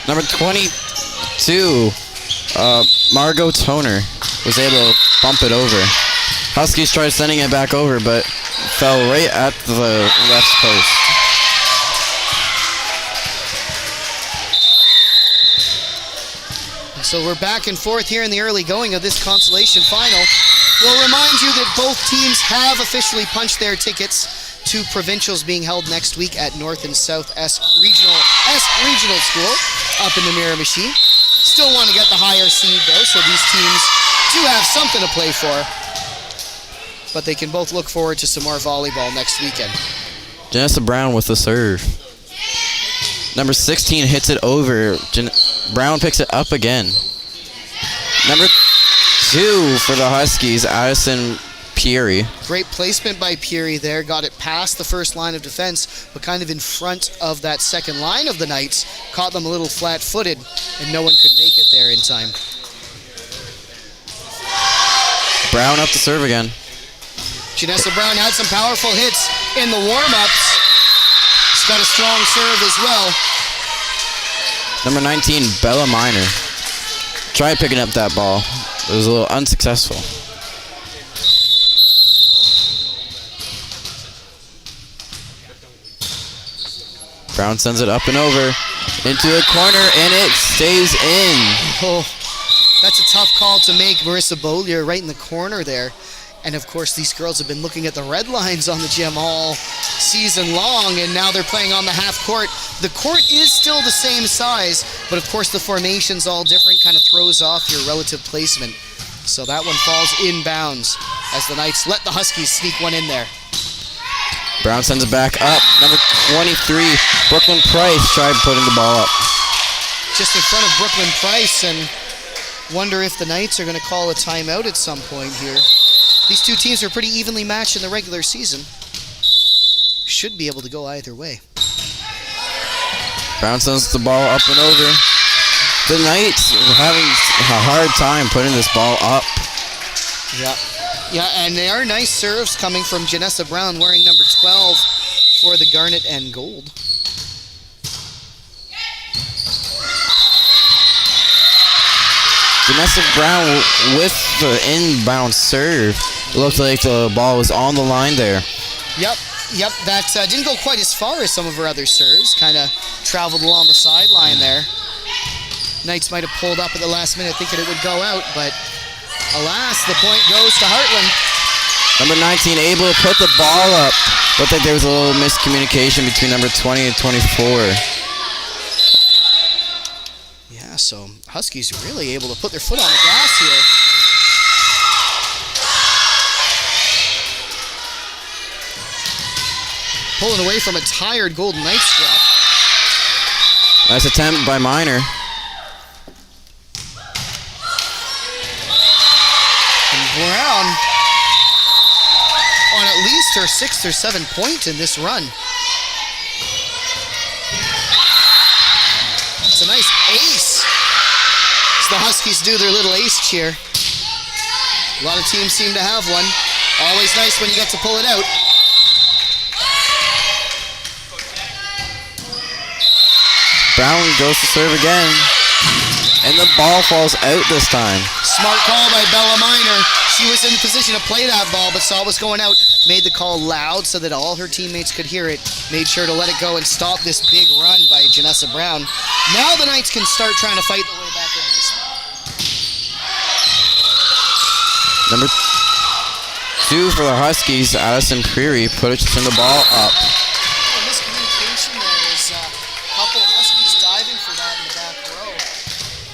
Number 22, Margot Toner was able to bump it over. Huskies tried sending it back over, but fell right at the left post. So we're back and forth here in the early going of this Consolation final. We'll remind you that both teams have officially punched their tickets to provincials being held next week at North and South Regional School up in the Miramichi. Still want to get the higher seed though, so these teams do have something to play for. But they can both look forward to some more volleyball next weekend. Janessa Brown with the serve. Number 16 hits it over. Brown picks it up again. Number 2 for the Huskies, Addison Peary. Great placement by Peary there. Got it past the first line of defense, but kind of in front of that second line of the Knights. Caught them a little flat-footed, and no one could make it there in time. Brown up to serve again. Janessa Brown had some powerful hits in the warm-ups. She's got a strong serve as well. Number 19, Bella Miner. Tried picking up that ball. It was a little unsuccessful. Brown sends it up and over into a corner, and it stays in. Oh, that's a tough call to make. Marissa Beaulieu right in the corner there. And of course, these girls have been looking at the red lines on the gym all season long, and now they're playing on the half court. The court is still the same size, but of course the formation's all different, kind of throws off your relative placement. So that one falls inbounds as the Knights let the Huskies sneak one in there. Brown sends it back up. Number 23, Brooklyn Price tried putting the ball up. Just in front of Brooklyn Price, and wonder if the Knights are going to call a timeout at some point here. These two teams are pretty evenly matched in the regular season. Should be able to go either way. Brown sends the ball up and over. The Knights are having a hard time putting this ball up. Yeah, and they are nice serves coming from Janessa Brown, wearing number 12 for the Garnet and Gold. Janessa Brown with the inbound serve. It looked like the ball was on the line there. Yep, that didn't go quite as far as some of her other serves. Kind of traveled along the sideline there. Knights might have pulled up at the last minute thinking it would go out, but alas, the point goes to Hartland. Number 19 able to put the ball up. Looked like there was a little miscommunication between number 20 and 24. Yeah, so Huskies really able to put their foot on the gas here. Pulling away from a tired Golden Knights squad. Nice attempt by Miner. And Brown on at least her 6th or 7th point in this run. It's a nice ace. So the Huskies do their little ace cheer. A lot of teams seem to have one. Always nice when you get to pull it out. Brown goes to serve again, and the ball falls out this time. Smart call by Bella Miner. She was in the position to play that ball, but saw it was going out. Made the call loud so that all her teammates could hear it. Made sure to let it go and stop this big run by Janessa Brown. Now the Knights can start trying to fight their way back into this one. Number 2 for the Huskies, Addison Peary, puts the ball up. Miscommunication there is a couple of Huskies diving for that in the back row.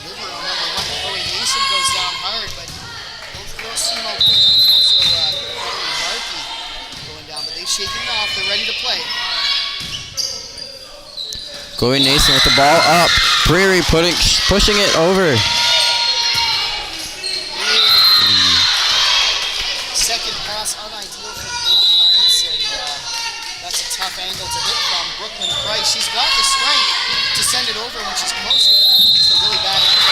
Libero number 1, Chloe Mason, goes down hard, but both girls seem okay. There's also Harvey going down, but they've shaken it off. They're ready to play. Chloe Nason with the ball up. Peary pushing it over. Second pass unideal for the Golden Knights, and that's a tough angle to hit from Brooklyn Price. She's got the strength to send it over when she's close to it. It's a really bad angle.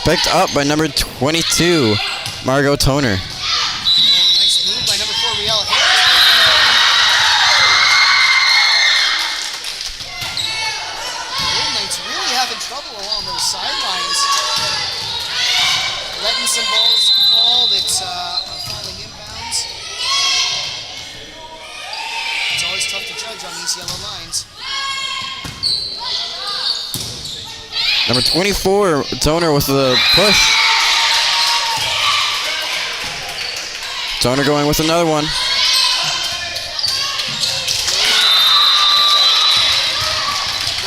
Picked up by number 22, Margot Toner. Nice move by number 4, Riel Harris. judge on these yellow lines. Number 24, Toner with the push. Toner going with another one.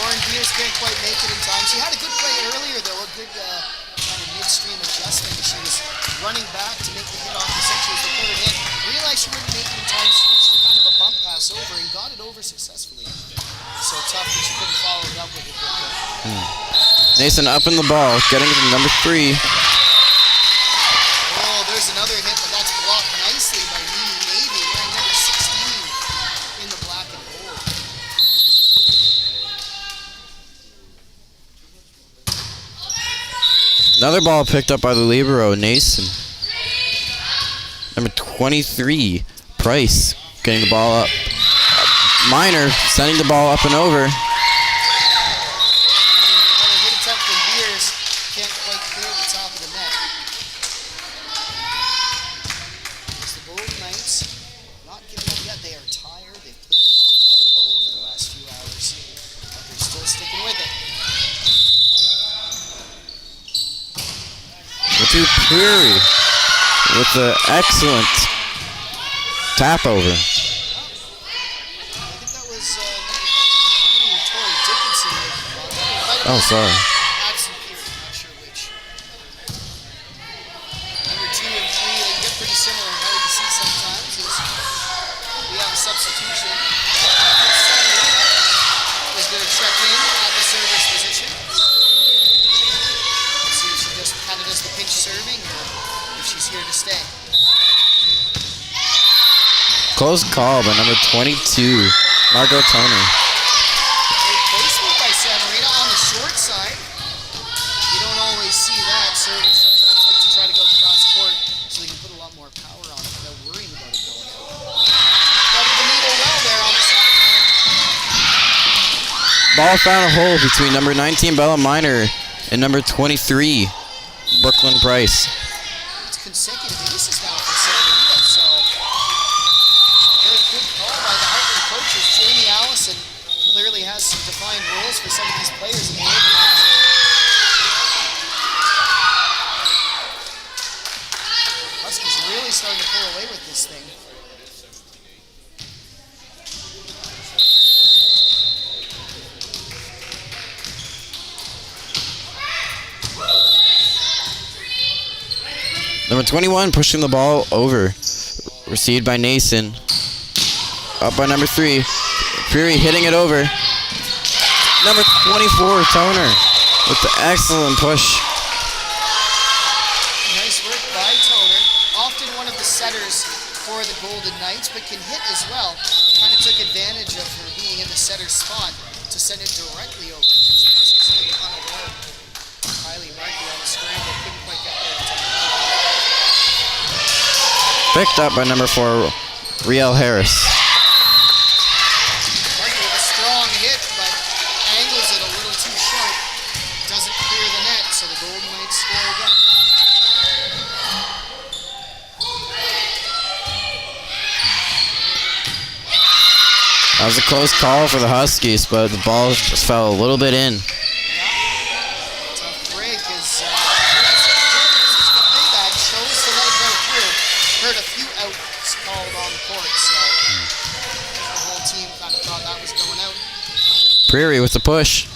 Lauren Beers couldn't quite make it in time. She had a good play earlier, though, a good kind of midstream adjustment. She was running back to make the hit off the set. She was to put it in. Realized she wouldn't make it in time, switched to kind of a bump pass over and got it over successfully. So tough that she couldn't follow it up with it. Nason up in the ball, getting it to number 3. Oh, there's another hit, but that's blocked nicely by Mimi Navy, wearing number 16 in the black and gold. Another ball picked up by the libero, Nason. Number 23, Price, getting the ball up. Minor sending the ball up and over. Another hit attempt from Beers. Can't quite clear the top of the net. It's the Golden Knights. Not giving up yet. They are tired. They've played a lot of volleyball over the last few hours. But they're still sticking with it. To Prairie with the excellent tap over. I think that was Tori Dickinson. Oh, sorry. Absent here, not sure which. Number 2 and 3, they get pretty similar. Hard to see sometimes is we have a substitution. Is going to check in at the service position. Let's see if she just kind of does the pinch serving or if she's here to stay. Close call by number 22, Margot Toner. Great placement by Santa Marina on the short side. You don't always see that. Servers sometimes like to try to go cross court so they can put a lot more power on it without worrying about it going out. Threaded the needle well there on the side. Ball found a hole between number 19, Bella Minor, and number 23, Brooklyn Price. It's consecutive aces now for Santa Marina, so very good call by the Hartland coaches. Jamie Allison clearly has some defined roles for some of these players in the organization. Huskies really starting to pull away with this thing. Number 21 pushing the ball over. Received by Nason. Up by number 3. Fury hitting it over. Number 24, Toner, with the excellent push. Nice work by Toner. Often one of the setters for the Golden Knights, but can hit as well. Kind of took advantage of her being in the setter spot to send it directly over. Huskies a little unaware. Kylie Markey on the scramble, couldn't quite get there in time. Picked up by number 4, Riel Harris. Markey with a strong hit, but angles it a little too short. Doesn't clear the net, so the Golden Knights score again. That was a close call for the Huskies, but the ball just fell a little bit in. Tough break as that chose to let it go through. Heard a few outs called on the court, so the whole team kind of thought that was going out. Prairie with the push.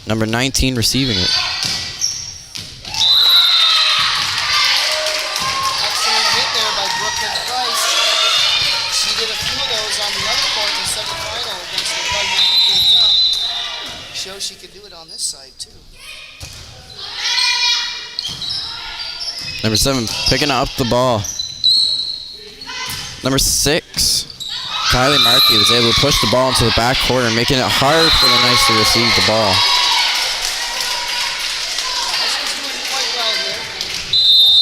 Number 19 receiving it. Excellent hit there by Brooklyn Price. She did a few of those on the other court in the semifinal against the Hartland. Shows she could do it on this side too. Number 7 picking up the ball. Number 6, Kylie Markey was able to push the ball into the back corner, making it hard for the Knights to receive the ball. Huskies doing quite well here.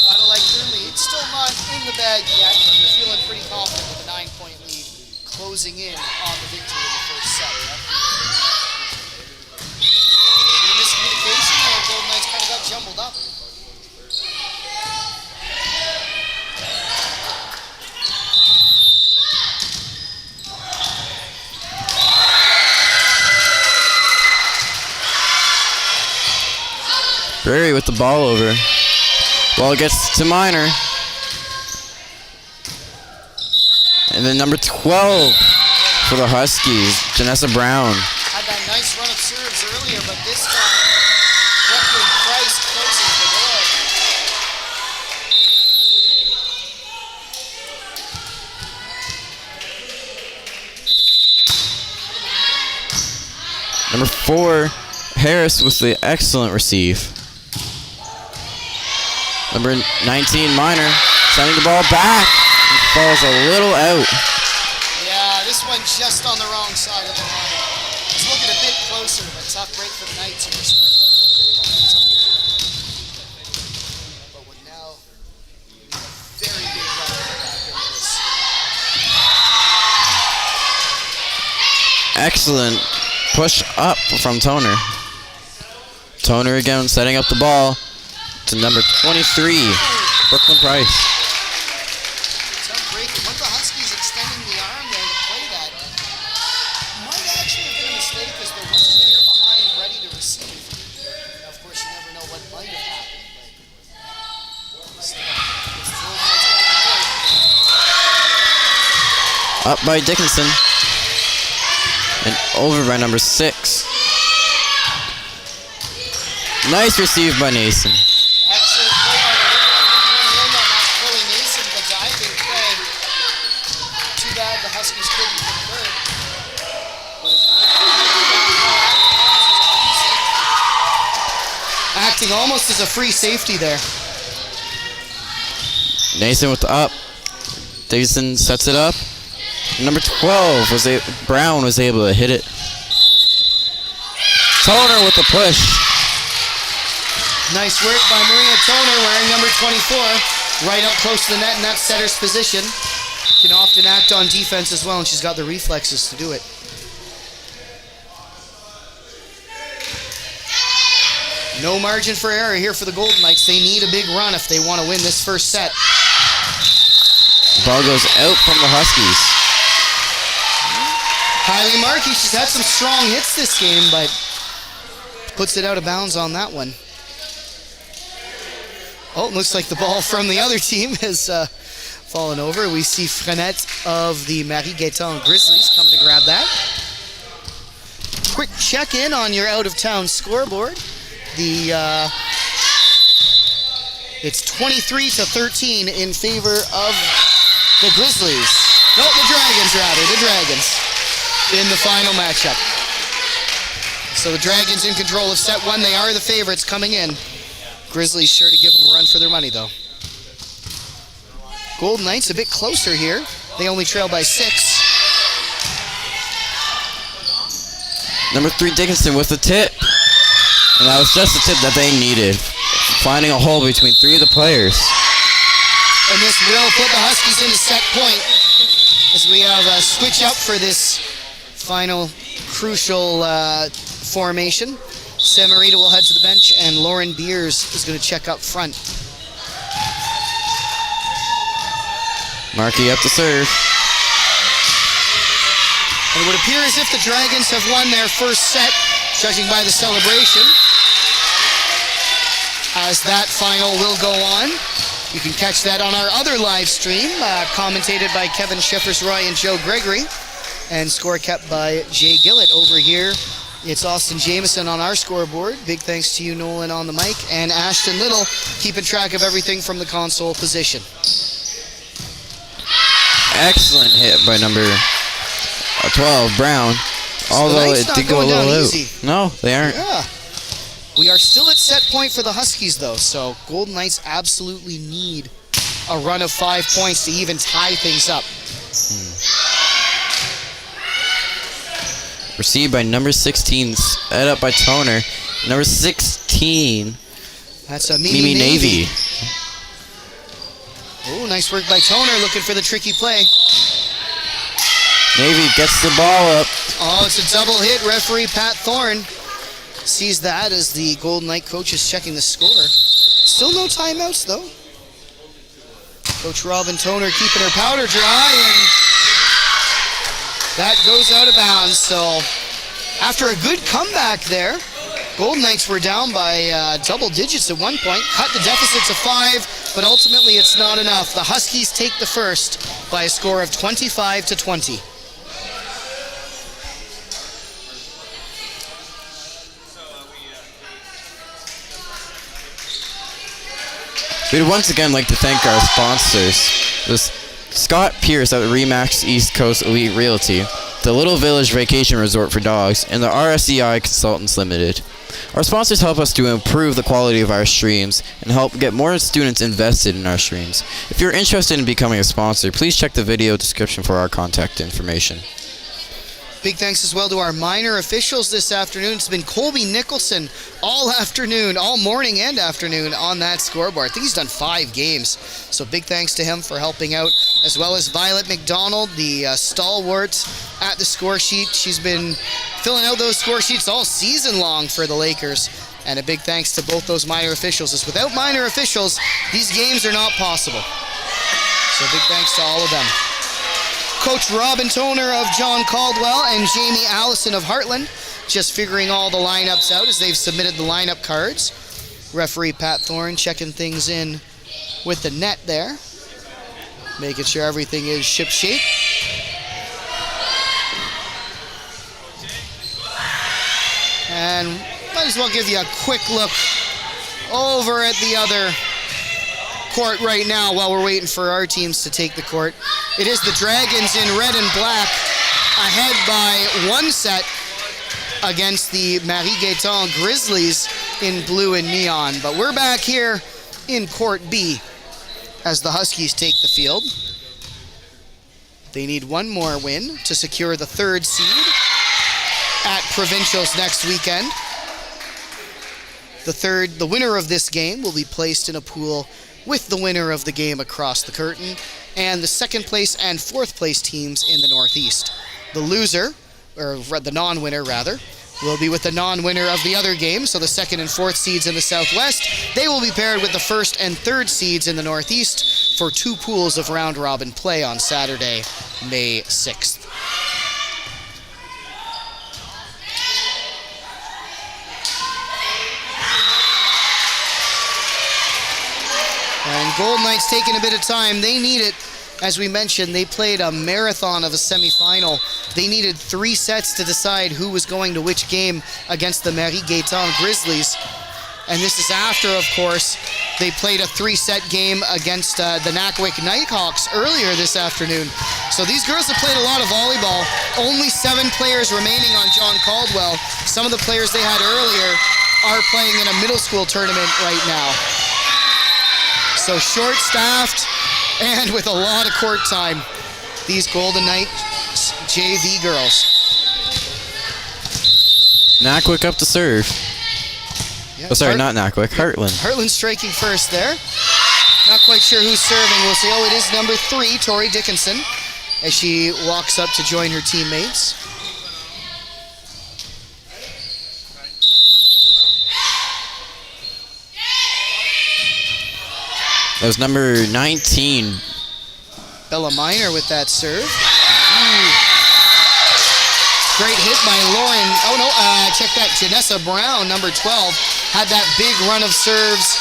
Gotta like their lead. Still not in the bag yet, but they're feeling pretty confident with a 9-point lead closing in on the victory in the first set. A bit of miscommunication there. Golden Knights kind of got jumbled up. Prairie with the ball over. Ball gets to Minor. And then number 12 for the Huskies, Janessa Brown. Had that nice run of serves earlier, but this time, Declan Price closes the door. Number 4, Harris with the excellent receive. Number 19, Minor, sending the ball back. It falls a little out. Yeah, this one just on the wrong side of the line. It's looking a bit closer, but tough break for the Knights. But we're now a very big run back into this. Excellent push up from Toner. Toner again setting up the ball to number 23, Brooklyn Price. Tough break. One of the Huskies extending the arm there to play that. Might actually have been a mistake because there was a player behind ready to receive. Now, of course, you never know what might have happened. Up by Dickinson. And over by number 6. Nice receive by Nason. Excellent play by the Liberals. On that Chloe Nason, but diving play. Too bad the Huskies couldn't convert. Acting almost as a free safety there. Nason with the up. Dickinson sets it up. Number 12 Brown was able to hit it. Toner with the push. Nice work by Maria Toner wearing number 24. Right up close to the net in that setter's position. Can often act on defense as well, and she's got the reflexes to do it. No margin for error here for the Golden Knights. They need a big run if they want to win this first set. Ball goes out from the Huskies. Kylie Markey, she's had some strong hits this game, but puts it out of bounds on that one. Oh, it looks like the ball from the other team has fallen over. We see Frenette of the Marie Gaetan Grizzlies coming to grab that. Quick check in on your out-of-town scoreboard. It's 23-13 in favor of the Grizzlies. No, the Dragons rather, the Dragons in the final matchup. So the Dragons in control of set 1. They are the favorites coming in. Grizzlies sure to give them a run for their money, though. Golden Knights a bit closer here. They only trail by 6. Number 3, Dickinson with the tip. And that was just the tip that they needed. Finding a hole between 3 of the players. And this will put the Huskies into set point as we have a switch up for this final crucial formation. Samarita will head to the bench, and Lauren Beers is going to check up front. Markey up to serve. And it would appear as if the Dragons have won their first set, judging by the celebration. As that final will go on. You can catch that on our other live stream, commentated by Kevin Schiffers-Roy and Joe Gregory, and score kept by Jay Gillett over here. It's Austin Jameson on our scoreboard. Big thanks to you, Nolan, on the mic, and Ashton Little keeping track of everything from the console position. Excellent hit by number 12, Brown. Although it did go a little out. No, they aren't. Yeah. We are still at set point for the Huskies, though, so Golden Knights absolutely need a run of 5 points to even tie things up. Received by number 16, set up by Toner. Number 16, that's a Mimi Navy. Oh, nice work by Toner, looking for the tricky play. Navy gets the ball up. Oh, it's a double hit. Referee Pat Thorne sees that as the Golden Knight coach is checking the score. Still no timeouts, though. Coach Robin Toner keeping her powder dry, and that goes out of bounds. So after a good comeback there, Golden Knights were down by double digits at one point, cut the deficit to 5, but ultimately it's not enough. The Huskies take the first by a score of 25-20. We'd once again like to thank our sponsors. This Scott Pierce at Remax East Coast Elite Realty, the Little Village Vacation Resort for Dogs, and the RSEI Consultants Limited. Our sponsors help us to improve the quality of our streams and help get more students invested in our streams. If you're interested in becoming a sponsor, please check the video description for our contact information. Big thanks as well to our minor officials this afternoon. It's been Colby Nicholson all afternoon, all morning and afternoon on that scoreboard. I think he's done 5 games, so big thanks to him for helping out, as well as Violet McDonald, the stalwart at the score sheet. She's been filling out those score sheets all season long for the Lakers, and a big thanks to both those minor officials, as without minor officials, these games are not possible. So big thanks to all of them. Coach Robin Toner of John Caldwell and Jamie Allison of Hartland just figuring all the lineups out as they've submitted the lineup cards. Referee Pat Thorne checking things in with the net there, making sure everything is shipshape. And might as well give you a quick look over at the other court right now while we're waiting for our teams to take the court. It is the Dragons in red and black, ahead by 1 set against the Marie-Gaetan Grizzlies in blue and neon. But we're back here in Court B as the Huskies take the field. They need one more win to secure the 3rd seed at Provincials next weekend. The winner of this game will be placed in a pool with the winner of the game across the curtain and the 2nd place and 4th place teams in the Northeast. The loser, or the non-winner rather, will be with the non-winner of the other game, so the 2nd and 4th seeds in the Southwest. They will be paired with the 1st and 3rd seeds in the Northeast for 2 pools of round-robin play on Saturday, May 6th. And Golden Knights taking a bit of time. They need it. As we mentioned, they played a marathon of a semifinal. They needed 3 sets to decide who was going to which game against the Marie-Gaetan Grizzlies. And this is after, of course, they played a 3-set game against the Nakwik Nighthawks earlier this afternoon. So these girls have played a lot of volleyball. Only 7 players remaining on John Caldwell. Some of the players they had earlier are playing in a middle school tournament right now. So short-staffed and with a lot of court time, these Golden Knights JV girls. Nakwik up to serve. Yeah, Oh, sorry, not Nakwik. Hartland. Hartland striking first there. Not quite sure who's serving. We'll see. Oh, it is number 3, Tori Dickinson, as she walks up to join her teammates. That was number 19. Bella Minor with that serve. Great hit by Lauren. Oh, no, check that. Janessa Brown, number 12, had that big run of serves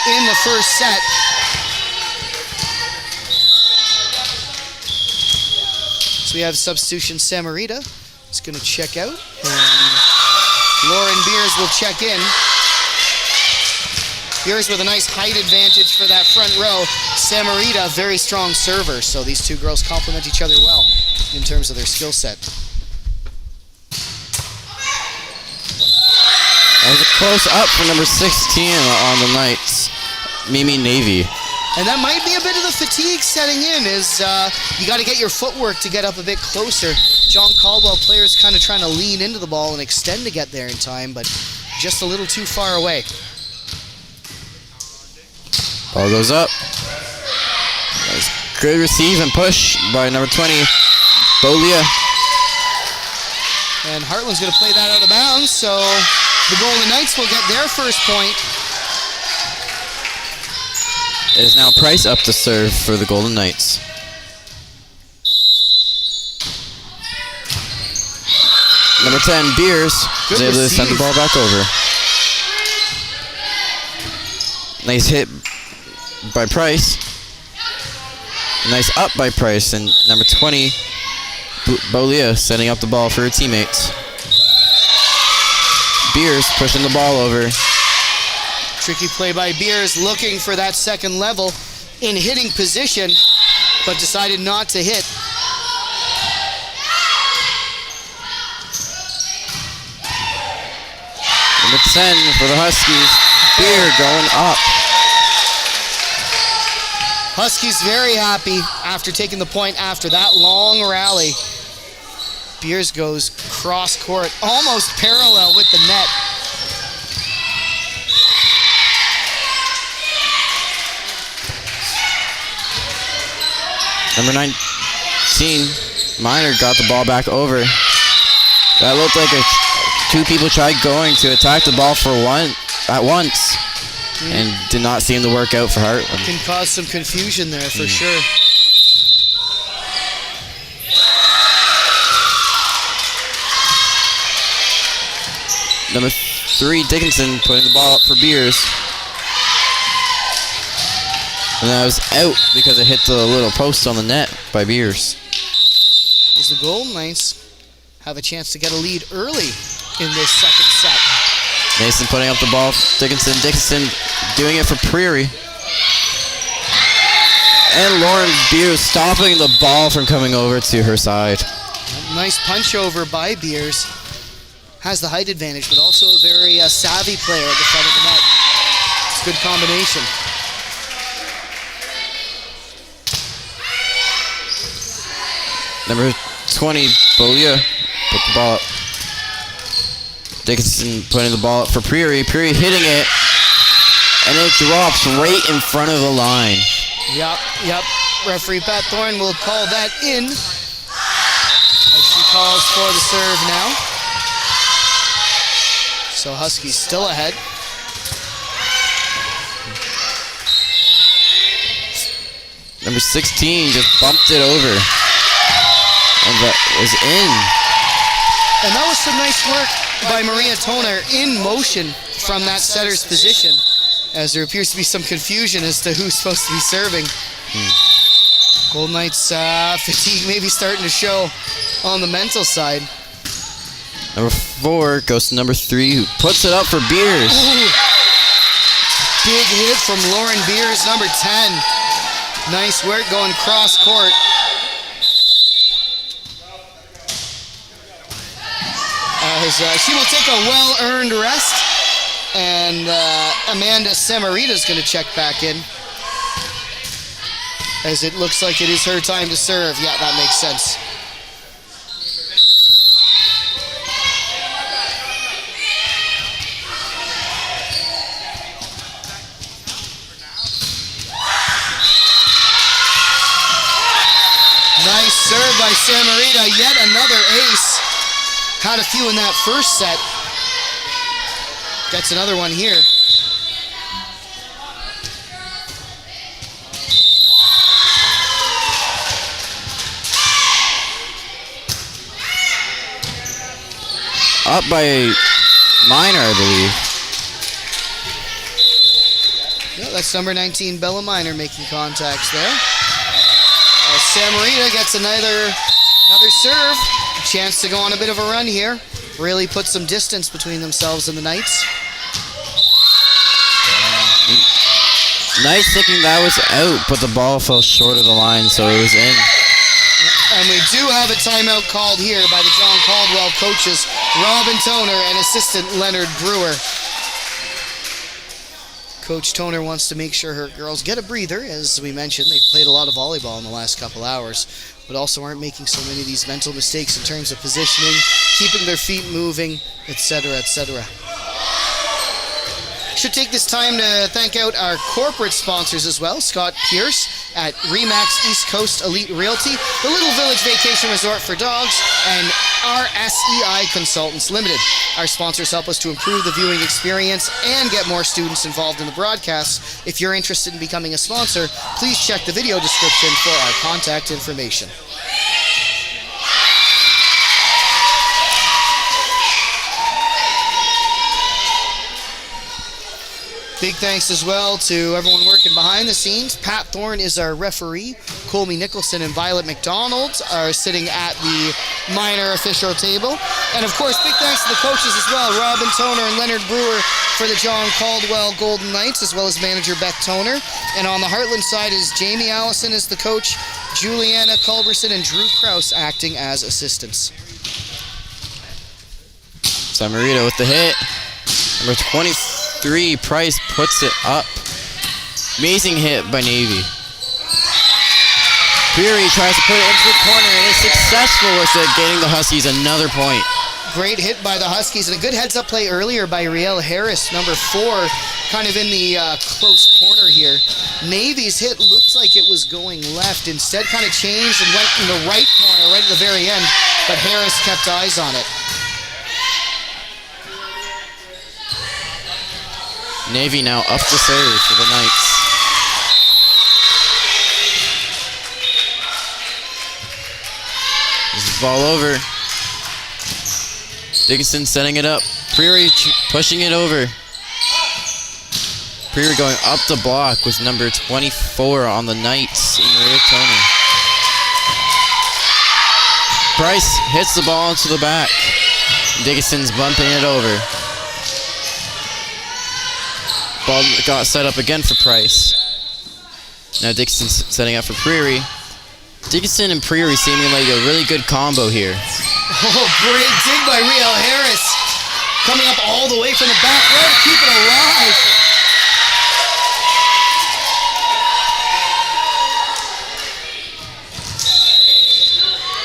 in the first set. So we have substitution Samarita. It's going to check out. And Lauren Beers will check in. Beers with a nice height advantage for that front row. Samarita, very strong server. So these 2 girls complement each other well in terms of their skill set. That was a close up for number 16 on the Knights, Mimi Navy. And that might be a bit of the fatigue setting in, is you got to get your footwork to get up a bit closer. John Caldwell players kind of trying to lean into the ball and extend to get there in time, but just a little too far away. Ball goes up. Nice. Good receive and push by number 20, Bolia. And Hartland's going to play that out of bounds, so the Golden Knights will get their first point. It is now Price up to serve for the Golden Knights. Number 10, Beers, is able to send the ball back over. Nice hit by Price. Nice up by Price. And number 20, Bolia, setting up the ball for her teammates. Beers pushing the ball over. Tricky play by Beers, looking for that second level in hitting position, but decided not to hit. Number 10 for the Huskies. Beer going up. Huskies very happy after taking the point after that long rally. Beers goes cross court, almost parallel with the net. Number 19, Minor got the ball back over. That looked like two people tried going to attack the ball at once and did not seem to work out for Hartland. Can cause some confusion there for sure. Number 3, Dickinson, putting the ball up for Beers. And that was out because it hit the little post on the net by Beers. As the Golden Knights have a chance to get a lead early in this second set. Mason putting up the ball. Dickinson doing it for Prairie. And Lauren Beers stopping the ball from coming over to her side. Nice punch over by Beers. Has the height advantage, but also a very savvy player at the front of the net. It's a good combination. Number 20, Bolia, put the ball up. Dickinson putting the ball up for Prairie. Prairie hitting it, and it drops right in front of the line. Yep. Referee Pat Thorne will call that in as she calls for the serve now. So Huskies still ahead. Number 16 just bumped it over. And that was in. And that was some nice work by Maria Toner in motion from that setter's position, as there appears to be some confusion as to who's supposed to be serving. Golden Knights fatigue maybe starting to show on the mental side. Number 4 goes to number 3, who puts it up for Beers. Ooh. Big hit from Lauren Beers, number 10. Nice work going cross court. She will take a well-earned rest, and Amanda Samarita is going to check back in, as it looks like it is her time to serve. Yeah, that makes sense. Nice serve by Samarita, yet another ace. Had a few in that first set. Gets another one here. Up by Minor, I believe. Yeah, that's number 19, Bella Minor, making contacts there. Samarita gets another serve. Chance to go on a bit of a run here. Really put some distance between themselves and the Knights. Nice thinking that was out, but the ball fell short of the line, so it was in. And we do have a timeout called here by the John Caldwell coaches, Robin Toner and assistant Leonard Brewer. Coach Toner wants to make sure her girls get a breather. As we mentioned, they've played a lot of volleyball in the last couple hours, but also aren't making so many of these mental mistakes in terms of positioning, keeping their feet moving, etc., etc. Should take this time to thank out our corporate sponsors as well. Scott Pierce at Remax East Coast Elite Realty, the Little Village Vacation Resort for Dogs, and RSEI Consultants Limited. Our sponsors help us to improve the viewing experience and get more students involved in the broadcasts. If you're interested in becoming a sponsor, please check the video description for our contact information. Big thanks as well to everyone working behind the scenes. Pat Thorne is our referee. Colby Nicholson and Violet McDonald are sitting at the minor official table. And of course, big thanks to the coaches as well, Robin Toner and Leonard Brewer for the John Caldwell Golden Knights, as well as manager Beth Toner. And on the Hartland side is Jamie Allison as the coach, Juliana Culberson and Drew Krause acting as assistants. Samarito with the hit. Number 23, Price puts it up. Amazing hit by Navy. Peary tries to put it into the corner and is successful with it, getting the Huskies another point. Great hit by the Huskies, and a good heads-up play earlier by Riel Harris, number 4, kind of in the close corner here. Navy's hit looked like it was going left. Instead, kind of changed and went in the right corner right at the very end, but Harris kept eyes on it. Navy now up to serve for the Knights. This is ball over. Dickinson setting it up. Prairie pushing it over. Prairie going up the block with number 24 on the Knights, Maria Toner. Price hits the ball into the back. Dickinson's bumping it over. Ball got set up again for Price. Now Dickinson's setting up for Prairie. Dickinson and Prairie seeming like a really good combo here. Oh, great dig by Riel Harris. Coming up all the way from the back row to keep it alive.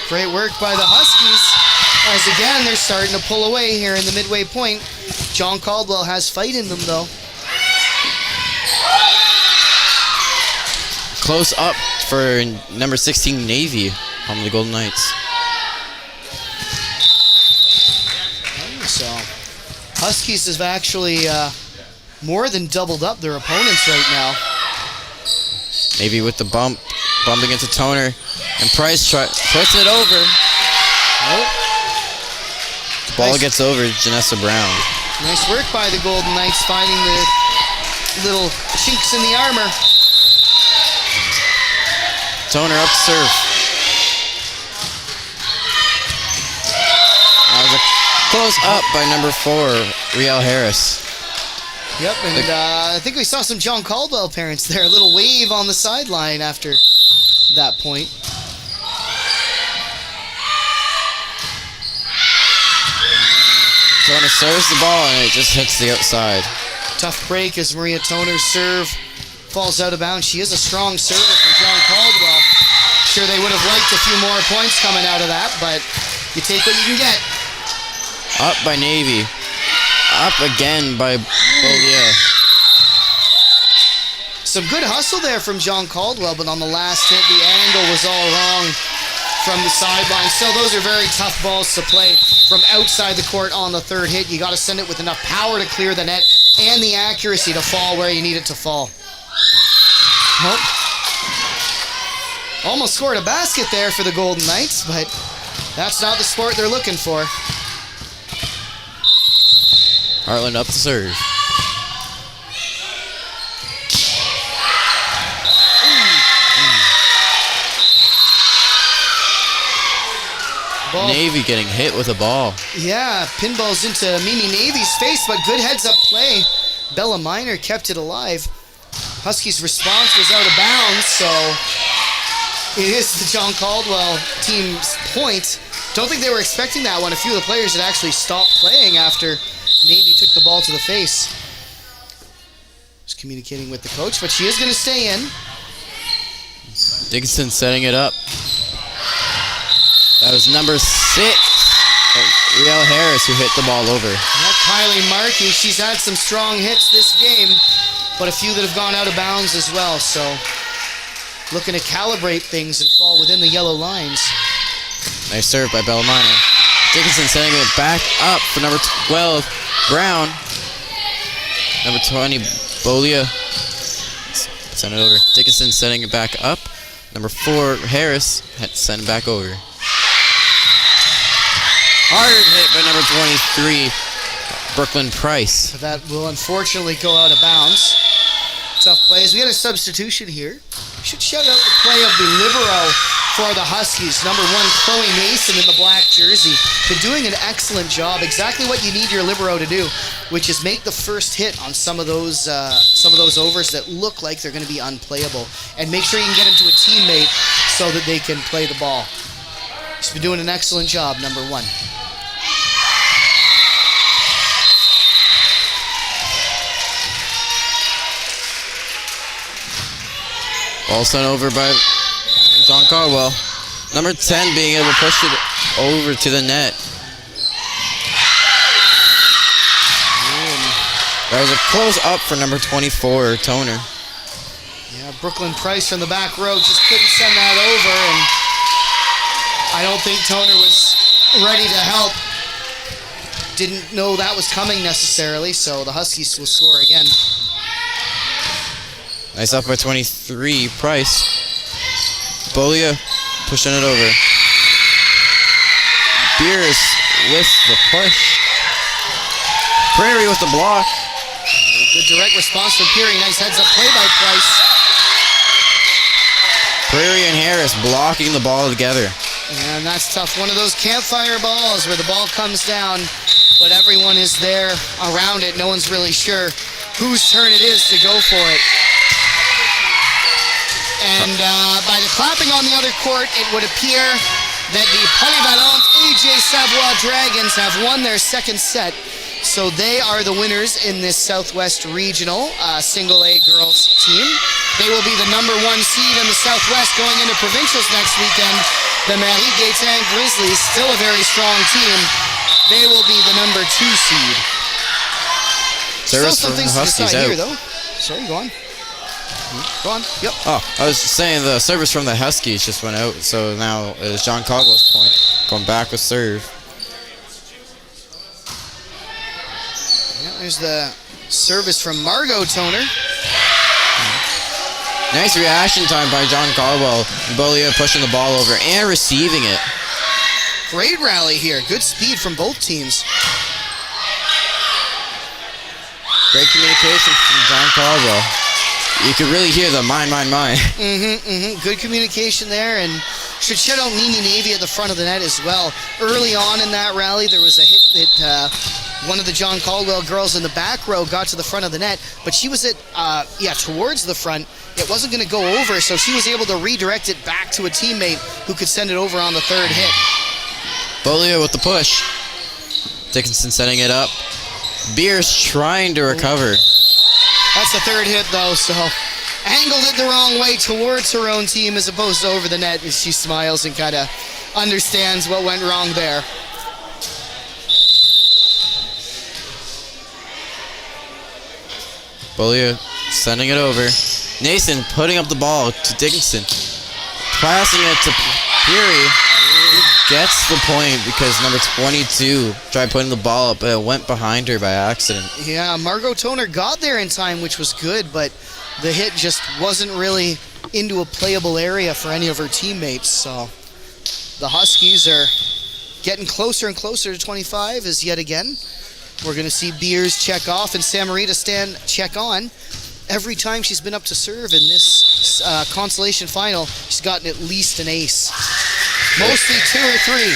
Great work by the Huskies. As again, they're starting to pull away here in the midway point. John Caldwell has fight in them though. Close up for number 16 Navy on the Golden Knights. So, Huskies have actually more than doubled up their opponents right now. Navy with the bumping into Toner, and Price puts it over. Oh. The ball gets over Janessa Brown. Nice work by the Golden Knights, finding the little chinks in the armor. Toner up to serve. That was a close up by number 4, Riel Harris. Yep, and I think we saw some John Caldwell parents there. A little wave on the sideline after that point. Toner serves the ball and it just hits the outside. Tough break as Maria Toner's serve falls out of bounds. She is a strong server for John Caldwell. Sure, they would have liked a few more points coming out of that, but you take what you can get. Up by Navy. Up again by Bolia. Some good hustle there from John Caldwell, but on the last hit, the angle was all wrong from the sideline. Still, those are very tough balls to play from outside the court on the third hit. You got to send it with enough power to clear the net and the accuracy to fall where you need it to fall. Oh. Almost scored a basket there for the Golden Knights, but that's not the sport they're looking for. Hartland up to serve. Ball. Navy getting hit with a ball. Yeah, pinballs into Mimi Navy's face, but good heads-up play. Bella Minor kept it alive. Huskies' response was out of bounds, so it is the John Caldwell team's point. Don't think they were expecting that one. A few of the players had actually stopped playing after Navy took the ball to the face. Just communicating with the coach, but she is going to stay in. Dickinson setting it up. That was number 6, Riel Harris, who hit the ball over. Well, Kylie Markey, she's had some strong hits this game, but a few that have gone out of bounds as well, so looking to calibrate things and fall within the yellow lines. Nice serve by Bellamino. Dickinson setting it back up for number 12, Brown. Number 20, Bolia. Send it over. Dickinson setting it back up. Number 4, Harris. Send it back over. Hard hit by number 23, Brooklyn Price. That will unfortunately go out of bounds. Tough plays. We got a substitution here. Should shout out the play of the libero for the Huskies. Number 1, Chloe Mason in the black jersey. Been doing an excellent job. Exactly what you need your libero to do, which is make the first hit on some of those overs that look like they're going to be unplayable, and make sure you can get them to a teammate so that they can play the ball. She's been doing an excellent job, number 1. Ball sent over by John Caldwell. Number 10 being able to push it over to the net. That was a close up for number 24, Toner. Yeah, Brooklyn Price from the back row just couldn't send that over, and I don't think Toner was ready to help. Didn't know that was coming necessarily, so the Huskies will score again. Nice up by 23, Price. Bolia pushing it over. Beers with the push. Prairie with the block. Good direct response from Peary. Nice heads-up play by Price. Prairie and Harris blocking the ball together. And that's tough. One of those campfire balls where the ball comes down, but everyone is there around it. No one's really sure whose turn it is to go for it. And by the clapping on the other court, it would appear that the Polyvalent AJ Savoie Dragons have won their second set. So they are the winners in this Southwest Regional Single A girls team. They will be the number 1 seed in the Southwest going into provincials next weekend. The Marie Gaétan Grizzlies, still a very strong team. They will be the number 2 seed. Still some things to decide here, though. Sorry, go on. Go on. Yep. Oh, I was saying the service from the Huskies just went out, so now it is John Caldwell's point. Going back with serve. Yeah, there's the service from Margot Toner. Nice reaction time by John Caldwell. Bolia pushing the ball over and receiving it. Great rally here. Good speed from both teams. Great communication from John Caldwell. You could really hear the mine. Good communication there, and should shout out Nini Navy at the front of the net as well. Early on in that rally, there was a hit that one of the John Caldwell girls in the back row got to the front of the net, but she was towards the front. It wasn't going to go over, so she was able to redirect it back to a teammate who could send it over on the third hit. Bolia with the push. Dickinson setting it up. Beers trying to recover. That's the third hit, though, so angled it the wrong way towards her own team as opposed to over the net, as she smiles and kind of understands what went wrong there. Bolia sending it over. Nason putting up the ball to Dickinson. Passing it to Peary. He gets the point because number 22 tried putting the ball up, but it went behind her by accident. Yeah, Margot Toner got there in time, which was good, but the hit just wasn't really into a playable area for any of her teammates. So the Huskies are getting closer and closer to 25 as yet again we're going to see Beers check off and Samarita check on. Every time she's been up to serve in this Consolation final, she's gotten at least an ace. Mostly 2 or 3.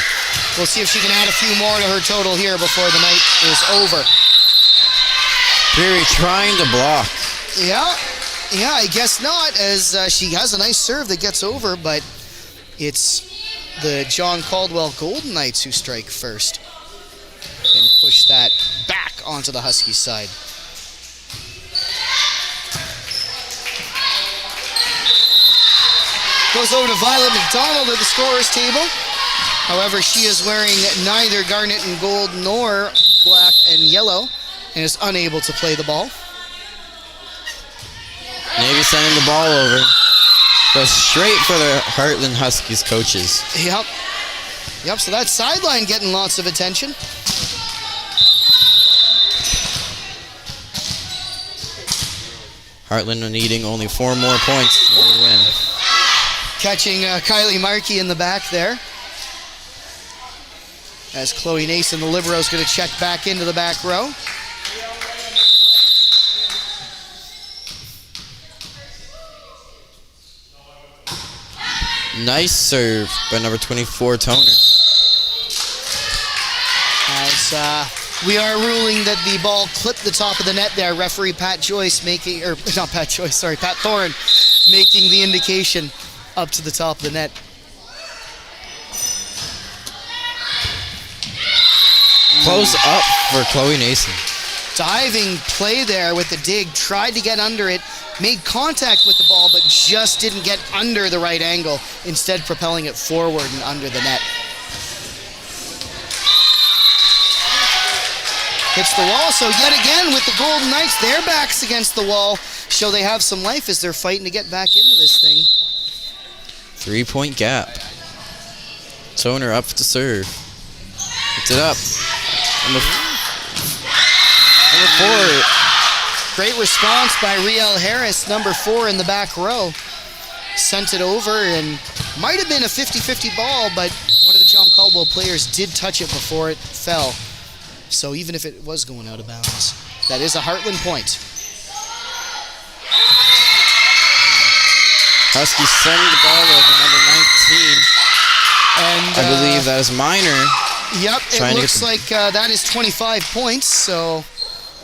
We'll see if she can add a few more to her total here before the night is over. Peary trying to block. Yeah, I guess not, as she has a nice serve that gets over, but it's the John Caldwell Golden Knights who strike first and push that back onto the Huskies side. Goes over to Violet McDonald at the scorer's table. However, she is wearing neither garnet and gold nor black and yellow and is unable to play the ball. Navy sending the ball over. Goes straight for the Hartland Huskies coaches. Yep, so that sideline getting lots of attention. Hartland needing only 4 more points in order to win. Catching Kylie Markey in the back there. as Chloe Nason, the libero, is going to check back into the back row. Nice serve by number 24, Toner. As we are ruling that the ball clipped the top of the net there. Referee Pat Joyce making, or not Pat Joyce, sorry, Pat Thorne making the indication up to the top of the net. Close up for Chloe Nason. Diving play there with the dig, tried to get under it, made contact with the ball, but just didn't get under the right angle, instead propelling it forward and under the net. Hits the wall, so yet again with the Golden Knights, their backs against the wall, show they have some life as they're fighting to get back into this thing. 3-point gap. Toner up to serve. Hits it up. Number 4. Great response by Riel Harris, number 4 in the back row. Sent it over and might have been a 50-50 ball, but one of the John Caldwell players did touch it before it fell. So even if it was going out of bounds, that is a Hartland point. Huskies send the ball over, number 19. And I believe that is Minor. Yep, it looks like that is 25 points, so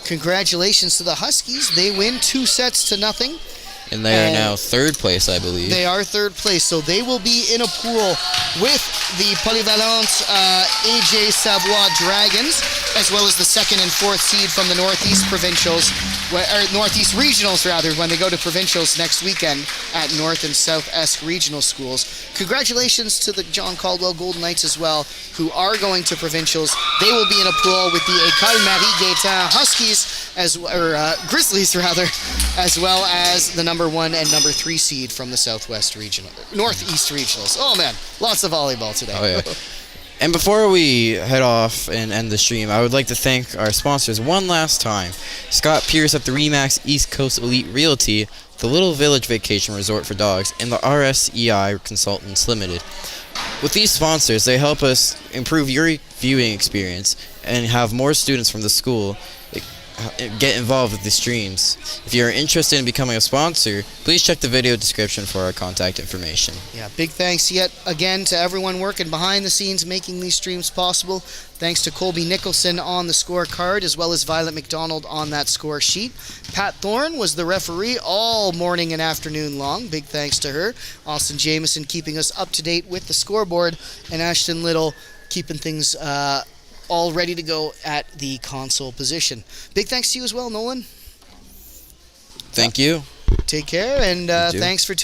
congratulations to the Huskies. They win 2-0. And they are now third place, I believe. They are third place, so they will be in a pool with the Polyvalent AJ Savoie Dragons, as well as the 2nd and 4th seed from the Northeast Provincials, or Northeast Regionals rather, when they go to Provincials next weekend at North and South Esk Regional Schools. Congratulations to the John Caldwell Golden Knights as well, who are going to Provincials. They will be in a pool with the École Marie-Gaétan Huskies, Grizzlies rather, as well as the number 1 and number 3 seed from the Southwest Regional, Northeast Regionals. Oh man, lots of volleyball today. Oh, yeah. And before we head off and end the stream, I would like to thank our sponsors one last time. Scott Pierce at the Remax East Coast Elite Realty, the Little Village Vacation Resort for Dogs, and the RSEI Consultants Limited. With these sponsors, they help us improve your viewing experience and have more students from the school get involved with the streams. If you're interested in becoming a sponsor, please check the video description for our contact information. Yeah, big thanks yet again to everyone working behind the scenes making these streams possible. Thanks to Colby Nicholson on the scorecard, as well as Violet McDonald on that score sheet. Pat Thorne was the referee all morning and afternoon long. Big thanks to her. Austin Jameson keeping us up to date with the scoreboard, and Ashton Little keeping things all ready to go at the console position. Big thanks to you as well, Nolan. Thank you. Take care, and thanks for